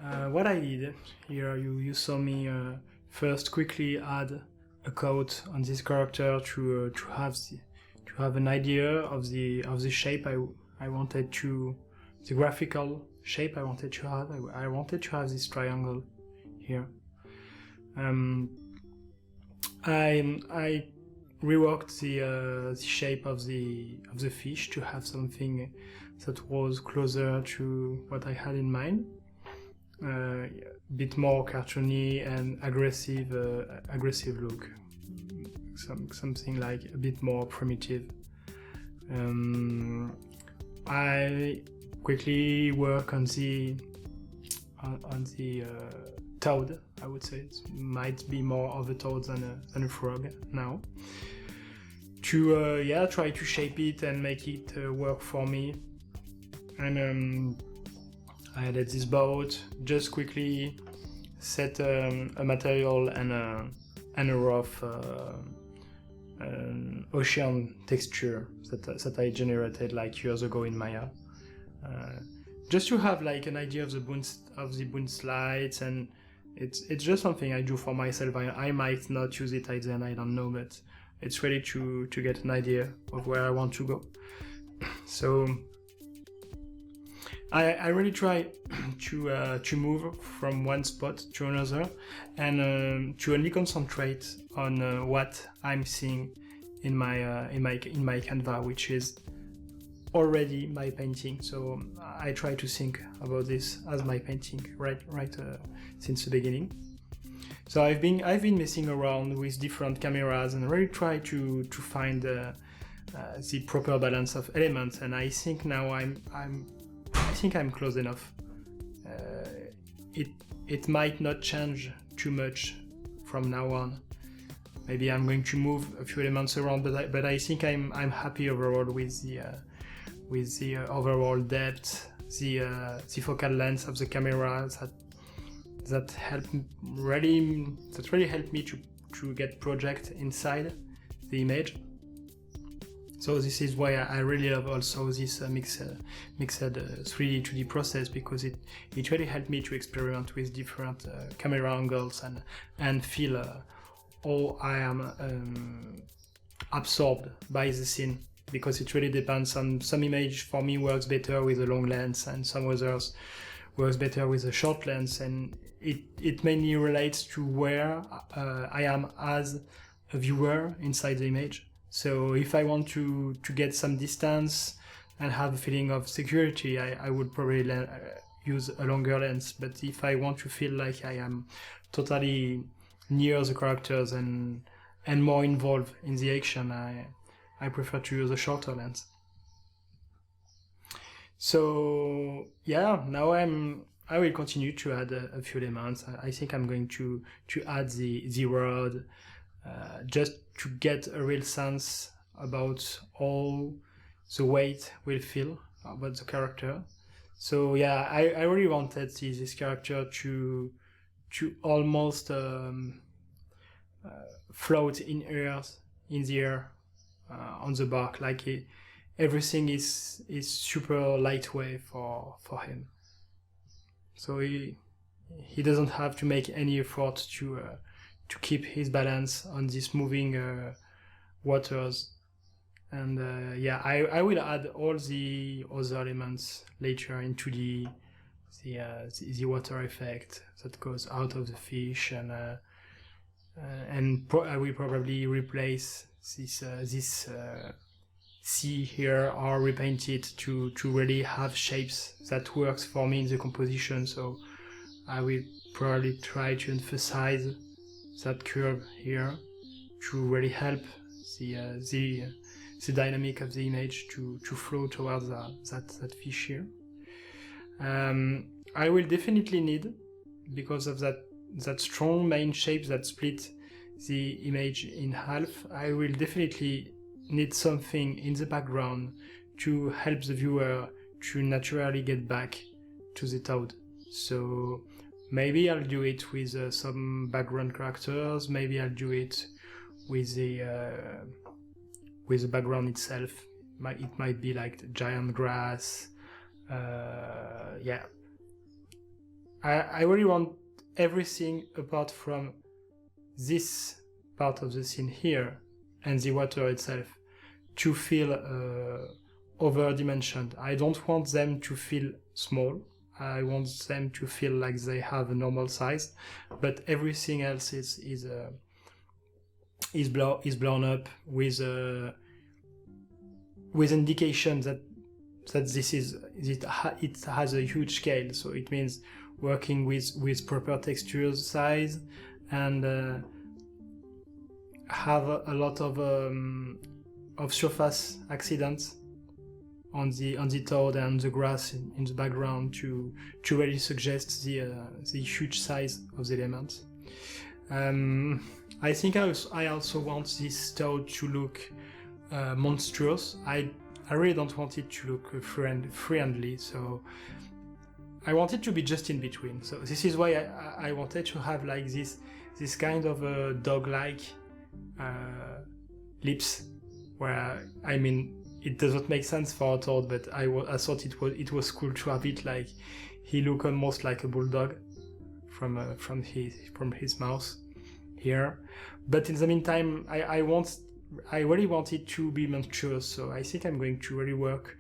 What I did here, you saw me first quickly add a coat on this character to have an idea of the shape I wanted to, the graphical shape I wanted to have. I wanted to have this triangle here. I reworked the shape of the fish to have something that was closer to what I had in mind. A bit more cartoony and aggressive look. Something like a bit more primitive. I quickly work on the toad. I would say it might be more of a toad than a frog now. To try to shape it and make it work for me. And I added this boat, just quickly set a material and a rough ocean texture that I generated like years ago in Maya. Just to have like an idea of the boon slides, and it's just something I do for myself. I might not use it at the end, I don't know, but it's really to get an idea of where I want to go. So I really try to move from one spot to another, and to only concentrate on what I'm seeing in my canvas, which is already my painting. So I try to think about this as my painting right since the beginning. So I've been messing around with different cameras and really try to find the proper balance of elements, and I think now I'm close enough. It might not change too much from now on. Maybe I'm going to move a few elements around, but I think I'm happy overall with the overall depth, the focal length of the camera that really helped me to get project inside the image. So this is why I really love also this mixed 3D 2D process, because it really helped me to experiment with different camera angles and feel how I am absorbed by the scene, because it really depends on some image for me works better with a long lens and some others works better with a short lens, and it mainly relates to where I am as a viewer inside the image. So if I want to get some distance and have a feeling of security, I would probably use a longer lens. But if I want to feel like I am totally near the characters and more involved in the action, I prefer to use a shorter lens. So yeah, now I will continue to add a few elements. I think I'm going to add the rod, just to get a real sense about how the weight will feel about the character. So yeah, I really wanted this character to almost float in the air on the bark, like everything is super lightweight for him. So he doesn't have to make any effort to keep his balance on these moving waters. And I will add all the other elements later into the water effect that goes out of the fish, and I will probably replace this sea here or repaint it to really have shapes that works for me in the composition. So I will probably try to emphasize that curve here to really help the dynamic of the image to flow towards that fish here. I will definitely need, because of that strong main shape that split the image in half, I will definitely need something in the background to help the viewer to naturally get back to the toad. So maybe I'll do it with some background characters, maybe I'll do it with the background itself. It might be like the giant grass. I really want everything apart from this part of the scene here and the water itself to feel over-dimensioned. I don't want them to feel small. I want them to feel like they have a normal size, but everything else is blown up with indication that it has a huge scale. So it means working with proper texture size and have a lot of surface accidents on the toad and the grass in the background to really suggest the huge size of the elements. I think I also want this toad to look monstrous. I really don't want it to look friendly, so I want it to be just in between. So this is why I wanted to have like this kind of a dog-like lips, where I mean it doesn't make sense for a toad, but I thought it was cool to have it like he look almost like a bulldog from his mouth here. But in the meantime, I really want it to be monstrous, so I think I'm going to really work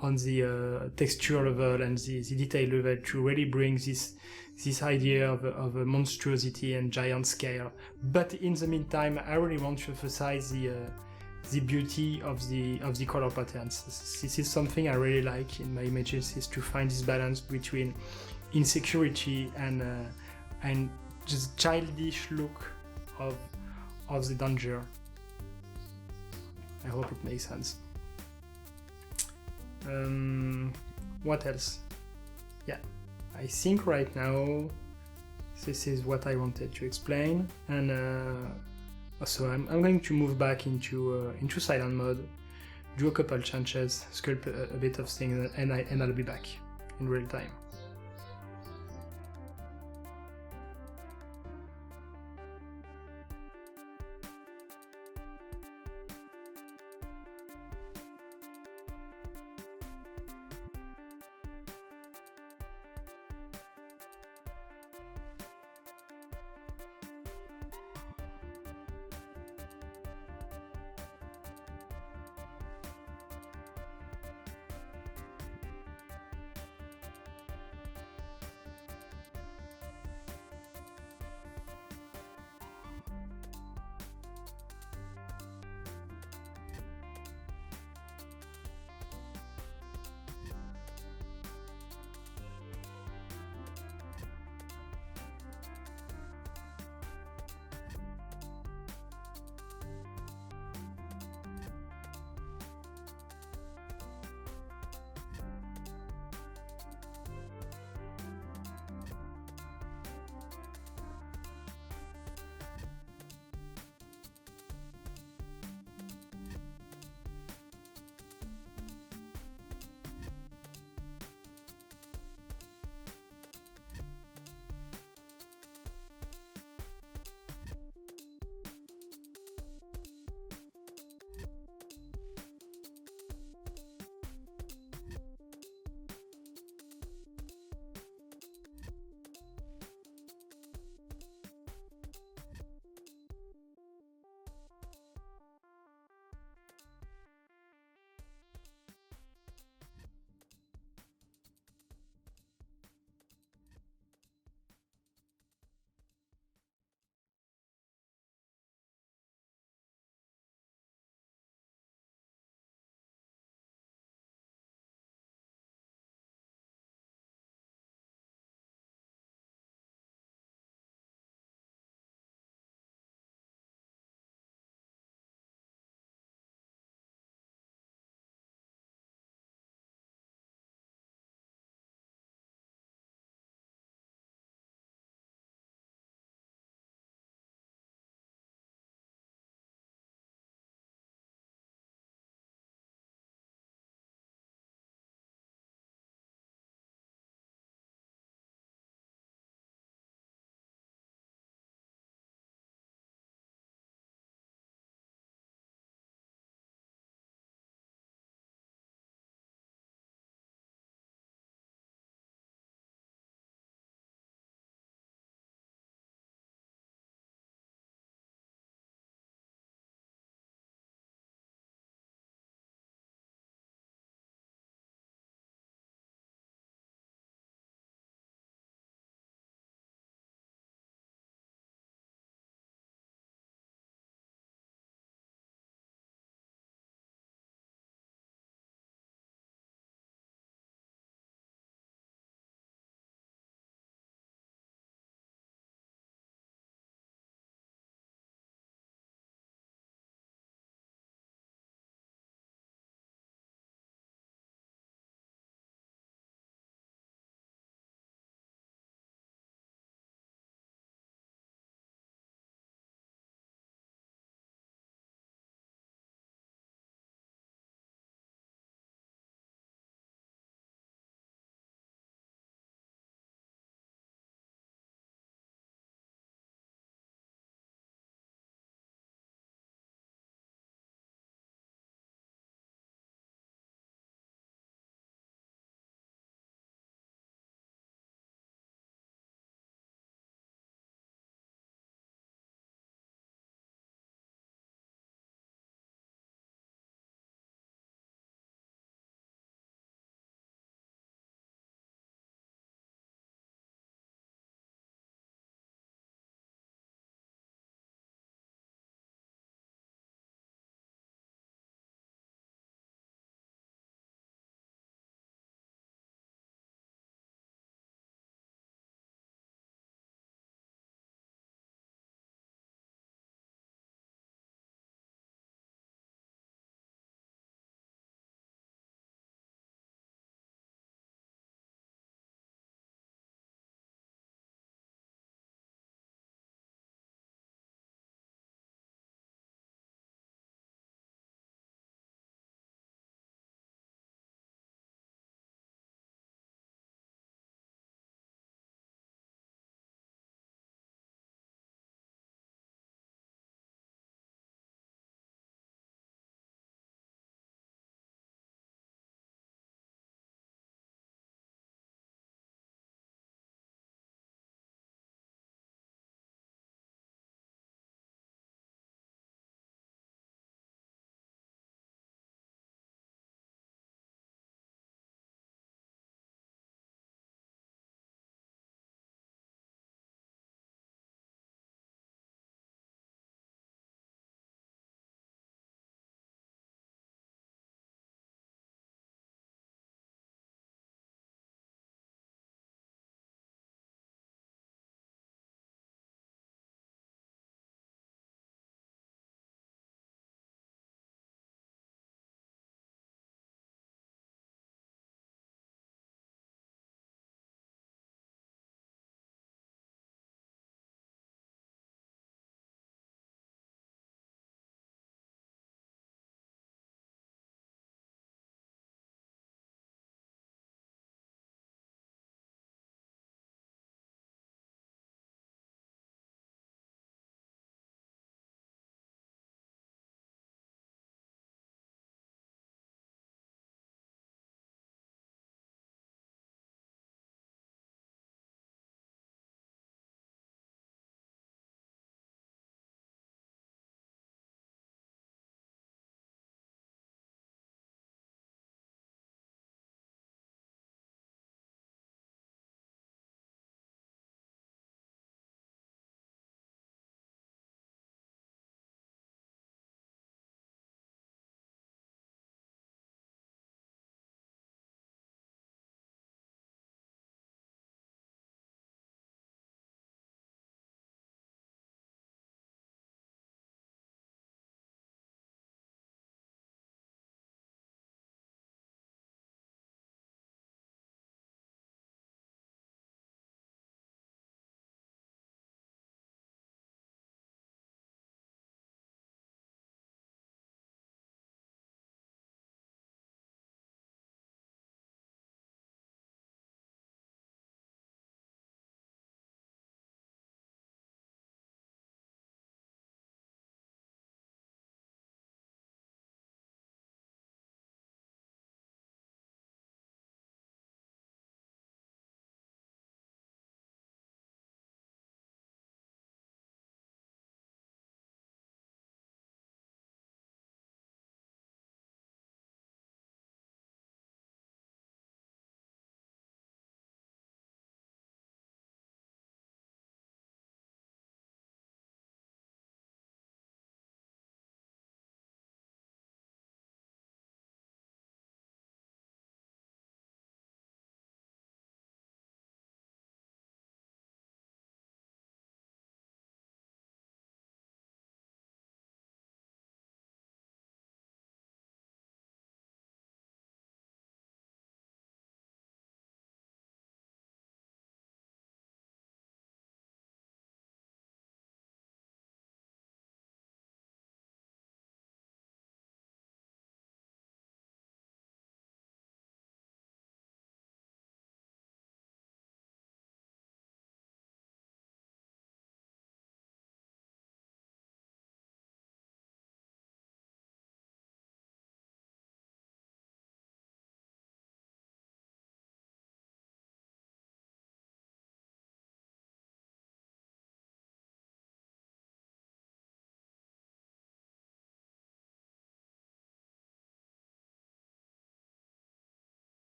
on the texture level and the detail level to really bring this idea of a monstrosity and giant scale. But in the meantime, I really want to emphasize the beauty of the color patterns. This is something I really like in my images, is to find this balance between insecurity and just childish look of the danger. I hope it makes sense. What else? Yeah, I think right now this is what I wanted to explain, and so I'm going to move back into silent mode, do a couple changes, sculpt a bit of things, and I'll be back in real time.